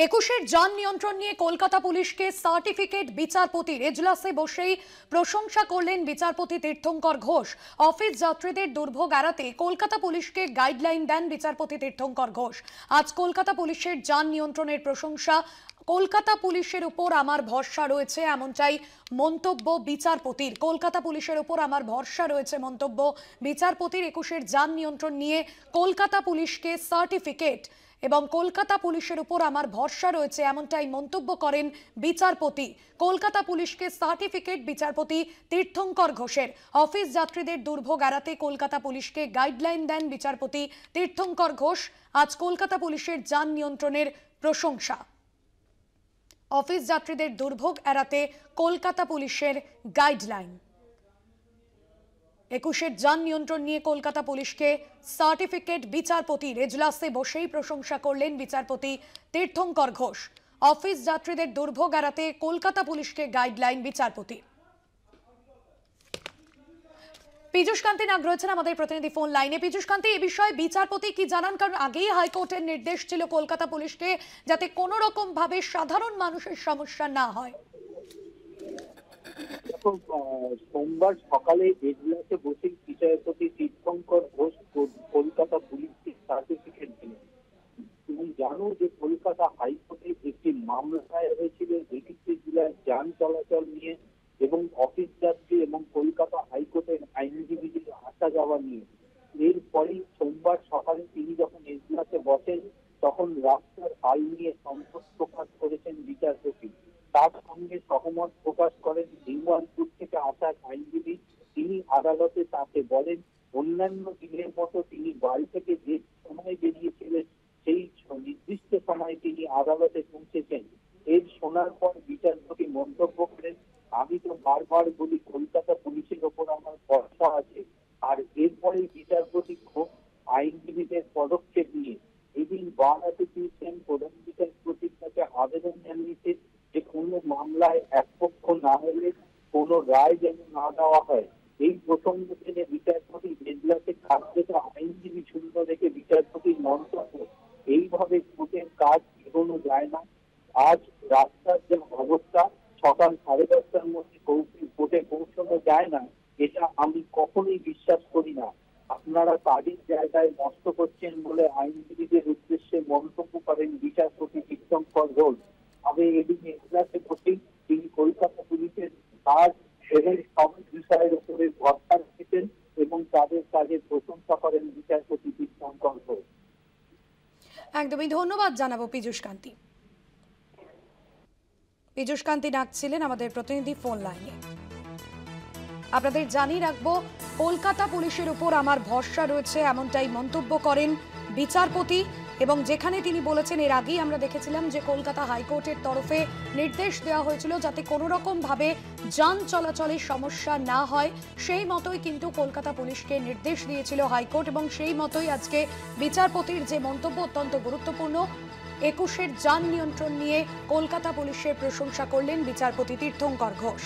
একুশের যান নিয়ন্ত্রণ নিয়ে কলকাতা পুলিশকে সার্টিফিকেট বিচারপতির এজলাসে বসেই প্রশংসা করলেন বিচারপতি তীর্থঙ্কর ঘোষ। অফিস যাত্রীদের দুর্ভোগ এড়াতে কলকাতা পুলিশকে গাইডলাইন দেন বিচারপতি তীর্থঙ্কর ঘোষ। আজ কলকাতা পুলিশের যান নিয়ন্ত্রণের প্রশংসা। কলকাতা পুলিশের উপর আমার ভরসা রয়েছে এমনটাই মন্তব্য বিচারপতির। কলকাতা পুলিশের উপর আমার ভরসা রয়েছে মন্তব্য বিচারপতির। একুশের যান নিয়ন্ত্রণ নিয়ে কলকাতা পুলিশকে সার্টিফিকেট এবং কলকাতা পুলিশের উপর আমার ভরসা রয়েছে এমনটাই মন্তব্য করেন বিচারপতি। কলকাতা পুলিশকে সার্টিফিকেট বিচারপতি তীর্থঙ্কর ঘোষের। অফিস যাত্রীদের দুর্ভোগ এড়াতে কলকাতা পুলিশকে গাইডলাইন দেন বিচারপতি তীর্থঙ্কর ঘোষ। আজ কলকাতা পুলিশের যান নিয়ন্ত্রণের প্রশংসা। অফিস যাত্রীদের দুর্ভোগ এড়াতে কলকাতা পুলিশের গাইডলাইন। একুশের যান নিয়ন্ত্রণ নিয়ে কলকাতা পুলিশকে সার্টিফিকেট বিচারপতির এজলাসে বসেই প্রশংসা করলেন বিচারপতি তীর্থঙ্কর ঘোষ। অফিস যাত্রীদের দুর্ভোগ এড়াতে কলকাতা পুলিশকে গাইডলাইন বিচারপতি। পীযূষ কান্তি নাগ রয়েছেন আমাদের প্রতিনিধি ফোন লাইনে। পীযূষ কান্তি, এই বিষয়ে বিচারপতি কি জানান? কারণ আগেই হাইকোর্টের নির্দেশ ছিল কলকাতা পুলিশকে যাতে কোনো রকম ভাবে সাধারণ মানুষের সমস্যা না হয়। সোমবার সকালে এজলাসে বসে বিচারপতি তীর্থঙ্কর ঘোষ কলকাতা পুলিশকে সার্টিফিকেট দিলেন। তুমি জানো যে কলকাতা হাইকোর্টে একটি মামলা দায়ের হয়েছিল একত্রিশ জেলার যান চলাচল নিয়ে এবং অফিস যাত্রী এবং কলকাতা হাইকোর্টের আইনজীবীদের আসা যাওয়া নিয়ে। এরপরই সোমবার সকালে তিনি যখন এজলাসে বসেন তখন রাস্তার হাল নিয়ে সন্তোষ প্রকাশ করেছেন বিচারপতি। তার সঙ্গে সহমত প্রকাশ করেন দিওয়ানপুর থেকে আসা আইনজীবী। তিনি আদালতে তাকে বলেন অন্যান্য দিনের মতো তিনি বাড়ি থেকে যে সময় বেরিয়েছিলেন সেই নির্দিষ্ট সময়ে তিনি আদালতে পৌঁছেছেন। এর শোনার পর বিচারপতি মন্তব্য করেন, আমি তো বারবার বলি কলকাতা পুলিশের ওপর আমার ভরসা আছে। আর এরপরে বিচারপতি ঘোষ আইনজীবীদের পদক্ষেপ নিয়ে এদিন বারাতে ফিরছেন প্রধান বিচারপতির কাছে আবেদন জানিয়েছে যে কোনো মামলায় একপক্ষ না হলে কোনো রায় যেন না দেওয়া হয়। এই প্রসঙ্গ টেনে বিচারপতি এজলাসে কার্যত আইনজীবী শূন্য রেখে বিচারপতির মন্তব্য, এইভাবে কোর্টের কাজ এগোনো যায় না। আজ রাস্তার যে অবস্থা, সকাল 10:30টার মধ্যে কোর্টে পৌঁছানো যায় না, এটা আমি কখনোই বিশ্বাস করি না। আপনারা কাজের জায়গায় নষ্ট করছেন বলে আইনজীবীদের উদ্দেশ্যে মন্তব্য করেন বিচারপতি তীর্থঙ্কর ঘোষ। তবে এদিন এজলাসে বসেই তিনি কলকাতা পুলিশের কাজ এবং সব বিষয়ের উপরে ভরসা রেখেছেন এবং তাদের কাজের প্রশংসা করেন বিচারপতি তীর্থঙ্কর ঘোষ। একদমই ধন্যবাদ জানাবো পীযূষ কান্তি। পীযূষ কান্তি নাগ ছিলেন আমাদের প্রতিনিধি ফোন লাইনে। আপনাদের জানিয়ে রাখবো কলকাতা পুলিশের উপর আমার ভরসা রয়েছে এমনটাই মন্তব্য করেন বিচারপতি। এবং যেখানে তিনি বলেছেন, এর আগেই আমরা দেখেছিলাম যে কলকাতা হাইকোর্টের তরফে নির্দেশ দেওয়া হয়েছিল যাতে কোনো রকম ভাবে যান চলাচলের সমস্যা না হয়, সেই মতোই কিন্তু কলকাতা পুলিশকে নির্দেশ দিয়েছিল হাইকোর্ট এবং সেই মতোই আজকে বিচারপতির যে মন্তব্য অত্যন্ত গুরুত্বপূর্ণ। একুশের যান নিয়ন্ত্রণ নিয়ে কলকাতা পুলিশের প্রশংসা করলেন বিচারপতি তীর্থঙ্কর ঘোষ।